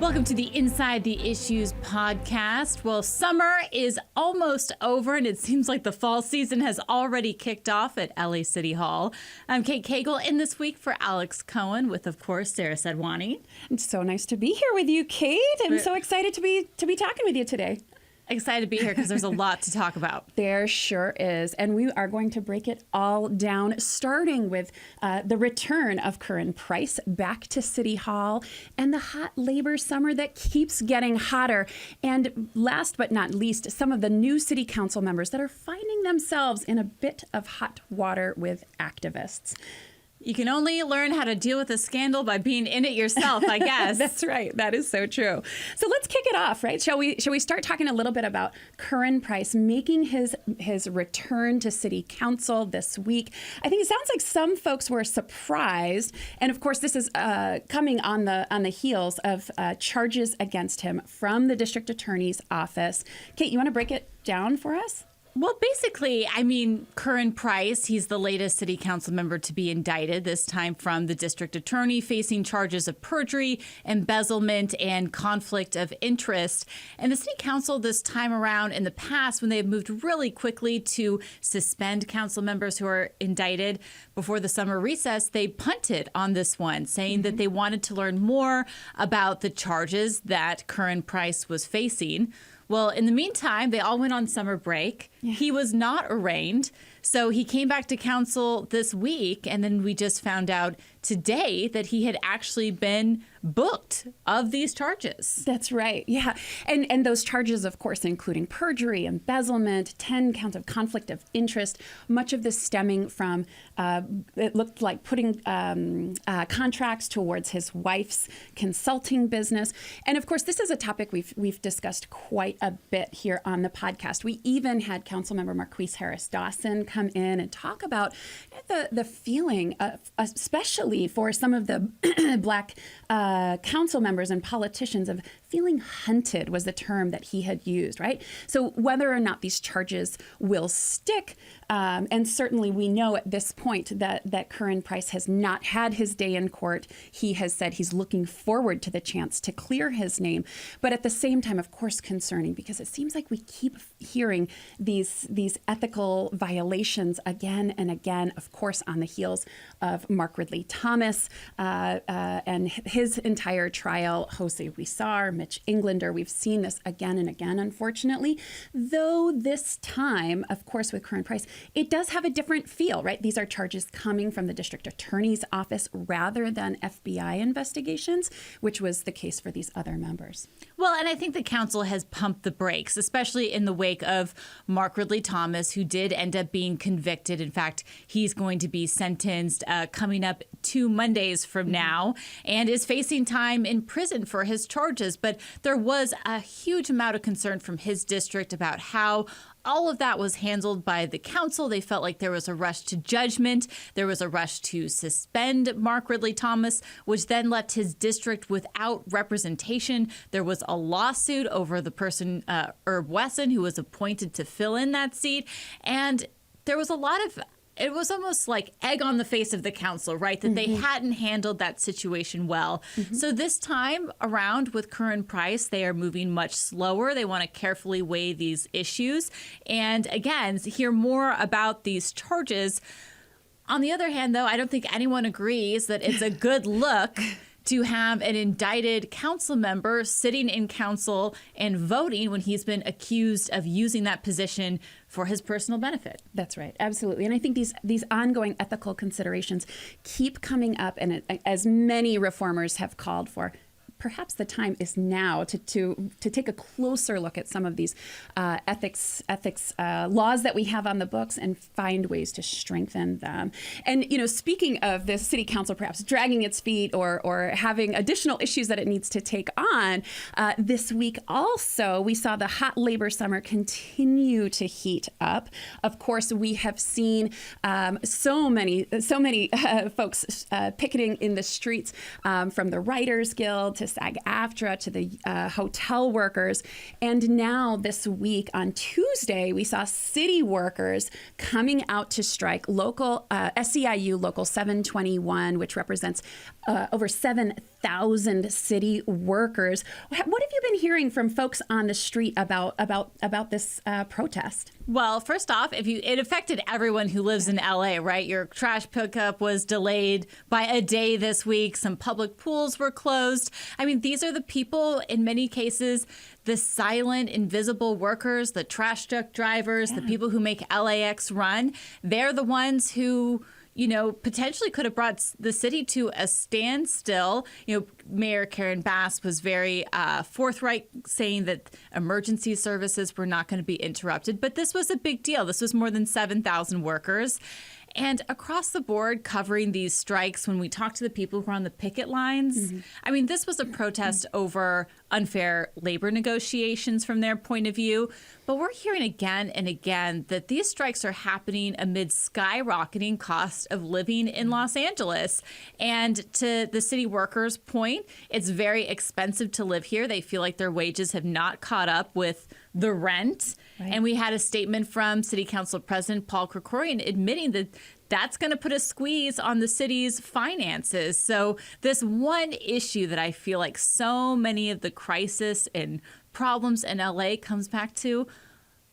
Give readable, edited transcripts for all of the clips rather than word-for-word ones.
Welcome to the Inside the Issues podcast. Well, summer is almost over, and it seems like the fall season has already kicked off at LA City Hall. I'm Kate Cagle, in this week for Alex Cohen, with, of course, Sarah Sadwani. It's so nice to be here with you, Kate. I'm so excited to be talking with you today. Excited to be here because there's a lot to talk about. There sure is. And we are going to break it all down, starting with the return of Curran Price back to City Hall and the hot labor summer that keeps getting hotter. And last but not least, some of the new city council members that are finding themselves in a bit of hot water with activists. You can only learn how to deal with a scandal by being in it yourself, I guess. That's right. That is so true. So let's kick it off, right? Shall we start talking a little bit about Curran Price making his return to City Council this week? I think it sounds like some folks were surprised, and of course, this is coming on the heels of charges against him from the district attorney's office. Kate, you want to break it down for us? Well, basically, Curran Price, he's the latest city council member to be indicted, this time from the district attorney, facing charges of perjury, embezzlement, and conflict of interest. And the city council this time around, in the past, when they have moved really quickly to suspend council members who are indicted before the summer recess, they punted on this one, saying that they wanted to learn more about the charges that Curran Price was facing. Well, in the meantime, they all went on summer break. Yeah. He was not arraigned. So he came back to council this week, and then we just found out today that he had actually been booked of these charges. That's right. Yeah. And those charges, of course, including perjury, embezzlement, 10 counts of conflict of interest, much of this stemming from, it looked like putting contracts towards his wife's consulting business. And of course, this is a topic we've discussed quite a bit here on the podcast. We even had Councilmember Marquise Harris Dawson come in and talk about the feeling, especially for some of the Black council members and politicians, of feeling hunted was the term that he had used, right? So whether or not these charges will stick, and certainly we know at this point that Curran Price has not had his day in court. He has said he's looking forward to the chance to clear his name. But at the same time, of course, concerning, because it seems like we keep hearing these ethical violations again and again, of course, on the heels of Mark Ridley Thomas and his entire trial, Jose Huizar, Mitch Englander. We've seen this again and again, unfortunately, though this time, of course, with Curran Price, it does have a different feel, right? These are charges coming from the district attorney's office rather than FBI investigations, which was the case for these other members. Well, and I think the council has pumped the brakes, especially in the wake of Mark Ridley Thomas, who did end up being convicted. In fact, he's going to be sentenced coming up 2 Mondays from now and is facing time in prison for his charges. But there was a huge amount of concern from his district about how all of that was handled by the council. They felt like there was a rush to judgment. There was a rush to suspend Mark Ridley Thomas, which then left his district without representation. There was a lawsuit over the person, Herb Wesson, who was appointed to fill in that seat. And there was a lot of, it was almost like egg on the face of the council, right? That they hadn't handled that situation well. So this time around with Curran Price, they are moving much slower. They want to carefully weigh these issues and, again, hear more about these charges. On the other hand, though, I don't think anyone agrees that it's a good look to have an indicted council member sitting in council and voting when he's been accused of using that position for his personal benefit. That's right. Absolutely. And I think these ongoing ethical considerations keep coming up, and as many reformers have called for, perhaps the time is now to take a closer look at some of these ethics laws that we have on the books and find ways to strengthen them. And, speaking of the city council perhaps dragging its feet or having additional issues that it needs to take on, this week also we saw the hot labor summer continue to heat up. Of course, we have seen so many folks picketing in the streets, from the Writers Guild to to SAG-AFTRA, to the hotel workers. And now this week on Tuesday, we saw city workers coming out to strike. Local SEIU Local 721, which represents over 7,000 city workers. What have you been hearing from folks on the street about this protest? Well, first off, it affected everyone who lives in LA, right? Your trash pickup was delayed by a day this week. Some public pools were closed. I mean, these are the people, in many cases, the silent, invisible workers, the trash truck drivers, the people who make LAX run. They're the ones who, potentially could have brought the city to a standstill. Mayor Karen Bass was very forthright, saying that emergency services were not going to be interrupted. But this was a big deal. This was more than 7,000 workers. And across the board, covering these strikes, when we talked to the people who are on the picket lines, I mean, this was a protest over unfair labor negotiations from their point of view. But we're hearing again and again that these strikes are happening amid skyrocketing cost of living in Los Angeles. And to the city workers' point, it's very expensive to live here. They feel like their wages have not caught up with the rent. Right. And we had a statement from City Council President Paul Krikorian admitting that that's going to put a squeeze on the city's finances. So this one issue that I feel like so many of the crisis and problems in LA comes back to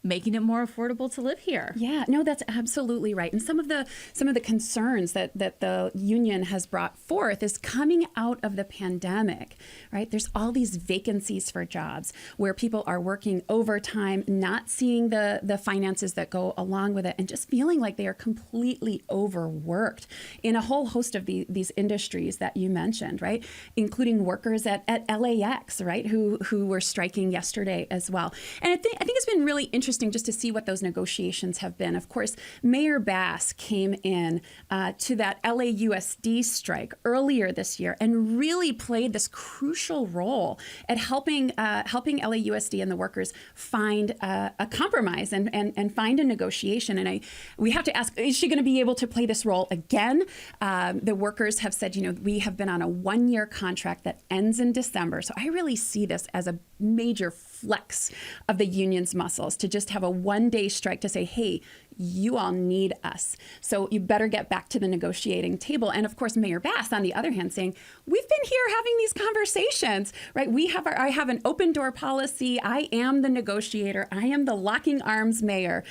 making it more affordable to live here. Yeah, no, that's absolutely right. And some of the concerns that the union has brought forth is coming out of the pandemic, right? There's all these vacancies for jobs where people are working overtime, not seeing the finances that go along with it, and just feeling like they are completely overworked in a whole host of these industries that you mentioned, right? Including workers at LAX, right? Who were striking yesterday as well. And I think it's been really interesting just to see what those negotiations have been. Of course, Mayor Bass came in to that LAUSD strike earlier this year and really played this crucial role at helping LAUSD and the workers find a compromise and find a negotiation. And we have to ask, is she going to be able to play this role again? The workers have said, we have been on a one-year contract that ends in December. So I really see this as a major flex of the union's muscles to just have a one-day strike to say, hey, you all need us. So you better get back to the negotiating table. And of course, Mayor Bass, on the other hand, saying, we've been here having these conversations, right? I have an open door policy. I am the negotiator. I am the locking arms mayor.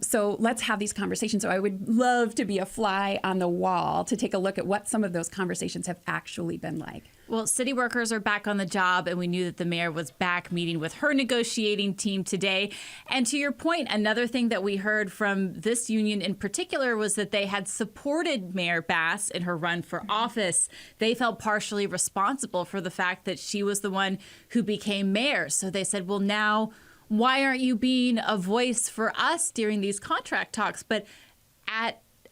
So let's have these conversations. So I would love to be a fly on the wall to take a look at what some of those conversations have actually been like. Well, city workers are back on the job, and we knew that the mayor was back meeting with her negotiating team today. And to your point, another thing that we heard from this union in particular was that they had supported Mayor Bass in her run for office. They felt partially responsible for the fact that she was the one who became mayor. So they said, well, now, why aren't you being a voice for us during these contract talks? But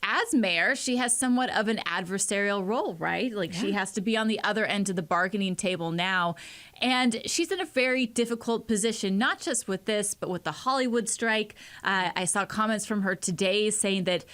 as mayor, she has somewhat of an adversarial role, right? She has to be on the other end of the bargaining table now. And she's in a very difficult position, not just with this, but with the Hollywood strike. I saw comments from her today saying that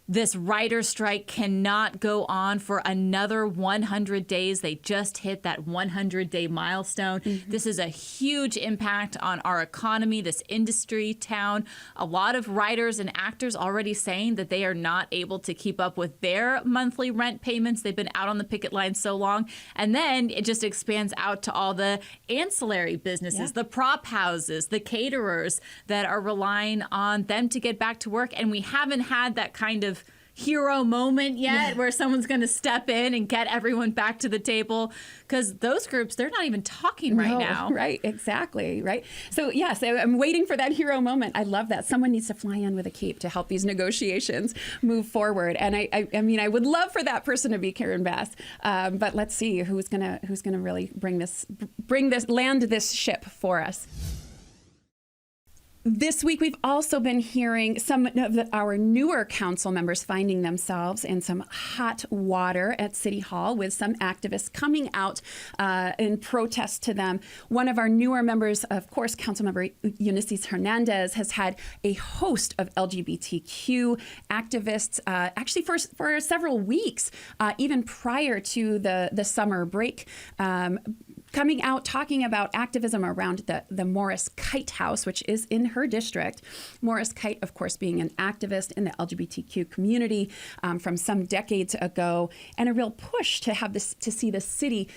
this writer strike cannot go on for another 100 days. They just hit that 100-day milestone. Mm-hmm. This is a huge impact on our economy, this industry town. A lot of writers and actors already saying that they are not able to keep up with their monthly rent payments. They've been out on the picket line so long. And then it just expands out to all the ancillary businesses, the prop houses, the caterers that are relying on them to get back to work. And we haven't had that kind of hero moment yet where someone's going to step in and get everyone back to the table, because those groups, they're not even talking right now. Right, exactly, right. So yes, I'm waiting for that hero moment. I love that. Someone needs to fly in with a cape to help these negotiations move forward. And I mean, I would love for that person to be Karen Bass, but let's see who's gonna really land this ship for us. This week, we've also been hearing some of our newer council members finding themselves in some hot water at City Hall with some activists coming out in protest to them. One of our newer members, of course, Councilmember Eunice Hernandez, has had a host of LGBTQ activists actually for several weeks, even prior to the summer break. Coming out, talking about activism around the Morris Kite House, which is in her district. Morris Kite, of course, being an activist in the LGBTQ community from some decades ago, and a real push to see the city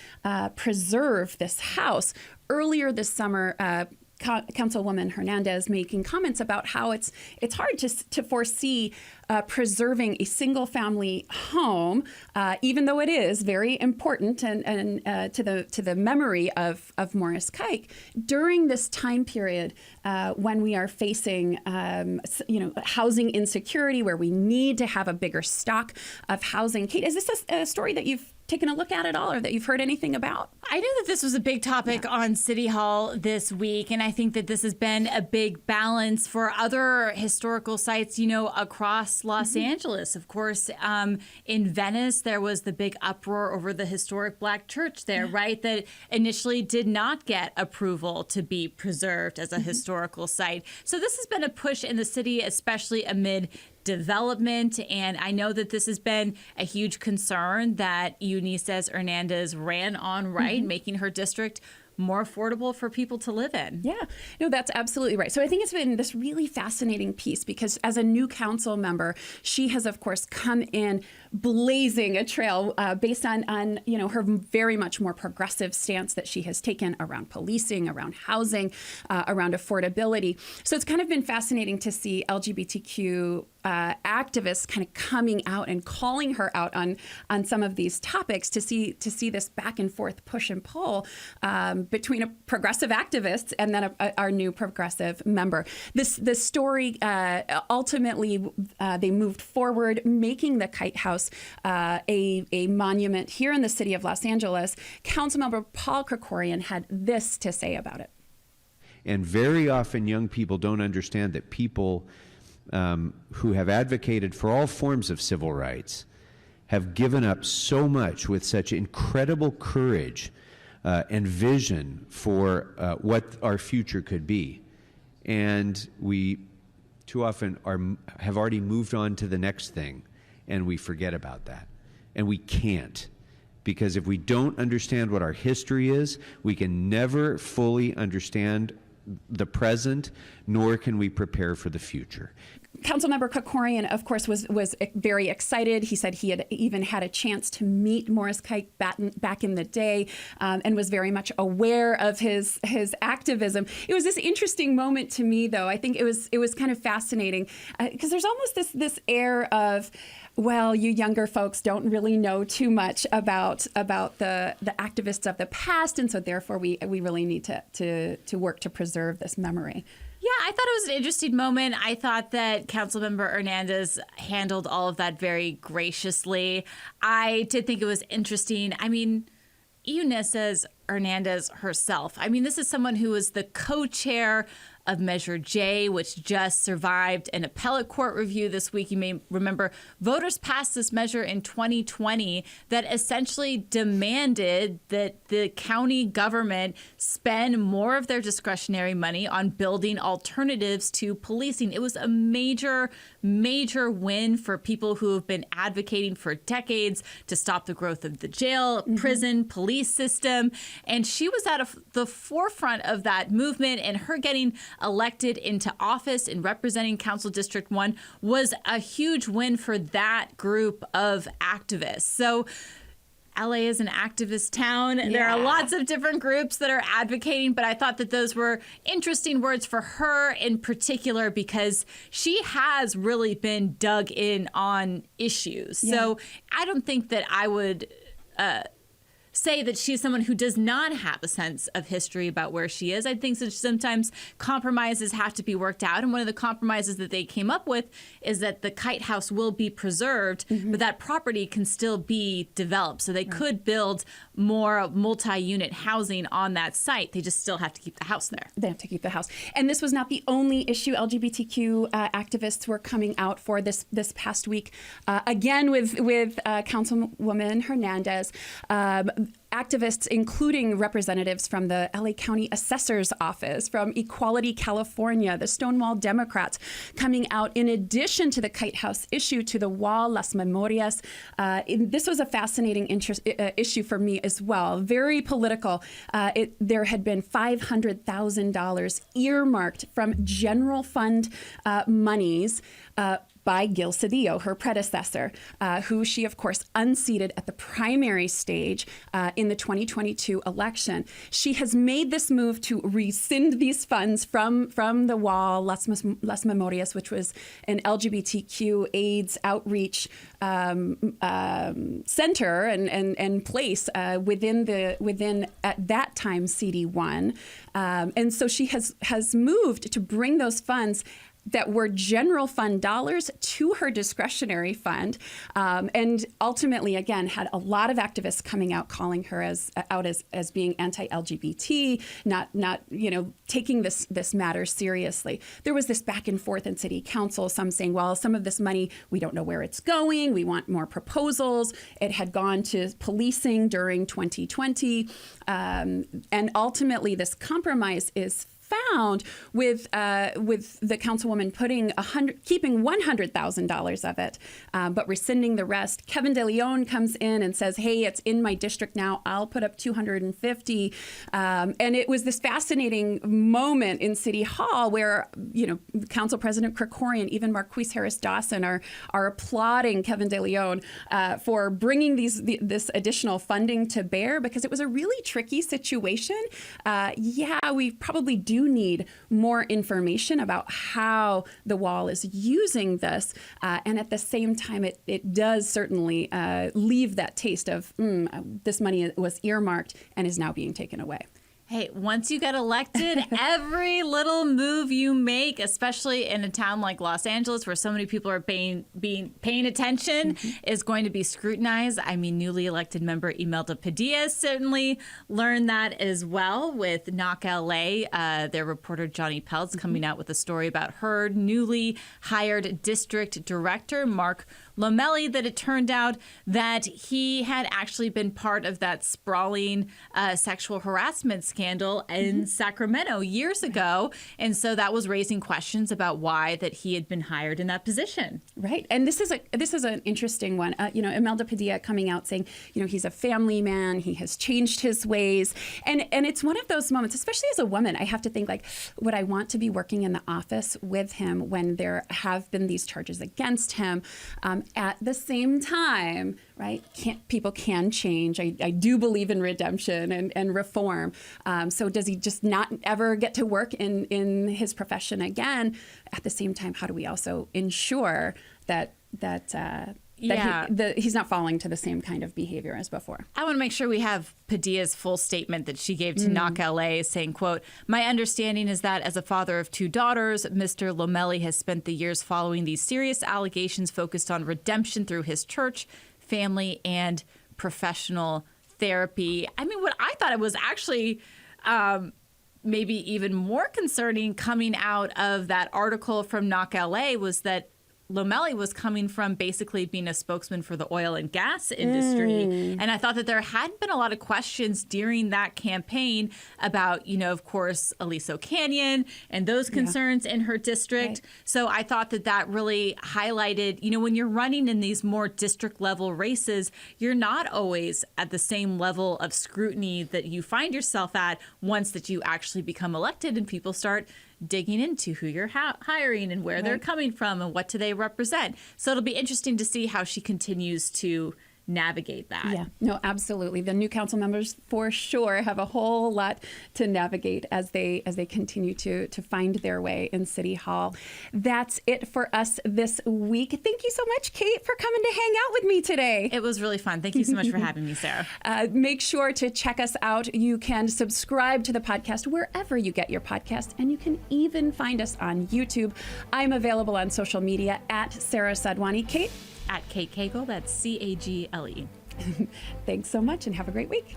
preserve this house. Earlier this summer, Councilwoman Hernandez making comments about how it's hard to foresee preserving a single family home, even though it is very important and to the memory of Morris Kite during this time period when we are facing housing insecurity, where we need to have a bigger stock of housing. Kate, is this a story that you've taken a look at all, or that you've heard anything about? I know that this was a big topic on City Hall this week, and I think that this has been a big balance for other historical sites, across Los Angeles. Of course, in Venice, there was the big uproar over the historic Black church there, right? That initially did not get approval to be preserved as a historical site. So this has been a push in the city, especially amid development. And I know that this has been a huge concern that Eunice Hernandez ran on, right? Making her district more affordable for people to live in. Yeah, no, that's absolutely right. So I think it's been this really fascinating piece because as a new council member, she has, of course, come in blazing a trail based on her very much more progressive stance that she has taken around policing, around housing, around affordability. So it's kind of been fascinating to see LGBTQ activists kind of coming out and calling her out on some of these topics, to see this back and forth push and pull between a progressive activist and then our new progressive member. This story ultimately they moved forward, making the Kite House a monument here in the city of Los Angeles. Councilmember Paul Krikorian had this to say about it. And very often young people don't understand that people who have advocated for all forms of civil rights have given up so much with such incredible courage and vision for what our future could be. And we too often have already moved on to the next thing, and we forget about that. And we can't. Because if we don't understand what our history is, we can never fully understand the present, nor can we prepare for the future. Councilmember Krikorian, of course, was very excited. He said he had even had a chance to meet Morris Kite back in the day, and was very much aware of his activism. It was this interesting moment to me, though. I think it was kind of fascinating because there's almost this air of, well, you younger folks don't really know too much about the activists of the past, and so therefore we really need to work to preserve this memory. Yeah, I thought it was an interesting moment. I thought that Councilmember Hernandez handled all of that very graciously. I did think it was interesting. I mean, Eunice Hernandez herself. I mean, this is someone who was the co-chair of Measure J, which just survived an appellate court review this week. You may remember voters passed this measure in 2020 that essentially demanded that the county government spend more of their discretionary money on building alternatives to policing. It was a major, major win for people who have been advocating for decades to stop the growth of the jail, prison, police system. And she was at the forefront of that movement, and her getting elected into office and representing Council District 1 was a huge win for that group of activists. So LA is an activist town. Yeah. There are lots of different groups that are advocating, but I thought that those were interesting words for her in particular because she has really been dug in on issues. Yeah. So I don't think that I would say that she's someone who does not have a sense of history about where she is. I think that sometimes compromises have to be worked out. And one of the compromises that they came up with is that the Kite House will be preserved, but that property can still be developed. So they could build more multi-unit housing on that site. They just still have to keep the house there. They have to keep the house. And this was not the only issue LGBTQ activists were coming out for this past week. Again, with Councilwoman Hernandez. Activists, including representatives from the LA County Assessor's Office, from Equality California, the Stonewall Democrats, coming out in addition to the Kite House issue to the Wall, Las Memorias. This was a fascinating issue for me as well. Very political. There had been $500,000 earmarked from general fund monies by Gil Cedillo, her predecessor, who she, of course, unseated at the primary stage in the 2022 election. She has made this move to rescind these funds from the Wall, Las Memorias, which was an LGBTQ AIDS outreach center and place within at that time CD1. And so she has moved to bring those funds that were general fund dollars to her discretionary fund, and ultimately, again, had a lot of activists coming out calling her as being anti-LGBT, not taking this matter seriously. There was this back and forth in City Council. Some saying, well, some of this money we don't know where it's going. We want more proposals. It had gone to policing during 2020, and ultimately, this compromise is found with the councilwoman keeping $100,000 of it, but rescinding the rest. Kevin De Leon comes in and says, "Hey, it's in my district now. I'll put up $250,000." And it was this fascinating moment in City Hall where Council President Krikorian, even Marquise Harris Dawson are applauding Kevin De Leon for bringing this additional funding to bear, because it was a really tricky situation. We probably do need more information about how the Wall is using this. And at the same time, it does certainly leave that taste of this money was earmarked and is now being taken away. Hey, once you get elected, every little move you make, especially in a town like Los Angeles where so many people are paying attention, is going to be scrutinized. I mean, newly elected member Imelda Padilla certainly learned that as well with Knock LA. Their reporter Johnny Peltz coming out with a story about her newly hired district director, Mark Lomelli, that it turned out that he had actually been part of that sprawling sexual harassment scandal in Sacramento years ago. And so that was raising questions about why that he had been hired in that position. Right. And this is an interesting one. Imelda Padilla coming out saying, he's a family man. He has changed his ways. And it's one of those moments, especially as a woman, I have to think, like, would I want to be working in the office with him when there have been these charges against him? At the same time, right, people can change. I do believe in redemption and reform. So does he just not ever get to work in his profession again? At the same time, how do we also ensure that he's not falling to the same kind of behavior as before? I want to make sure we have Padilla's full statement that she gave to Knock LA, saying, quote, "My understanding is that as a father of two daughters, Mr. Lomelli has spent the years following these serious allegations focused on redemption through his church, family, and professional therapy." I mean, what I thought it was actually maybe even more concerning coming out of that article from Knock LA was that Lomelli was coming from basically being a spokesman for the oil and gas industry. And I thought that there had been a lot of questions during that campaign about, of course, Aliso Canyon and those concerns in her district. Right. So I thought that really highlighted, when you're running in these more district level races, you're not always at the same level of scrutiny that you find yourself at once that you actually become elected and people start digging into who you're hiring and where they're coming from and what do they represent. So it'll be interesting to see how she continues to navigate that. Yeah, no, absolutely. The new council members for sure have a whole lot to navigate as they continue to find their way in City Hall. That's it for us this week. Thank you so much, Kate, for coming to hang out with me today. It was really fun. Thank you so much for having me, Sarah. Make sure to check us out. You can subscribe to the podcast wherever you get your podcast, and you can even find us on YouTube. I'm available on social media at Sarah Sadwani. Kate? At Kate Cagle, that's Cagle. Thanks so much and have a great week.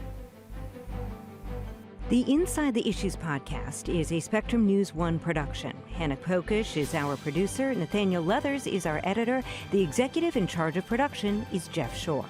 The Inside the Issues podcast is a Spectrum News One production. Hannah Kokish is our producer. Nathaniel Leathers is our editor. The executive in charge of production is Jeff Shore.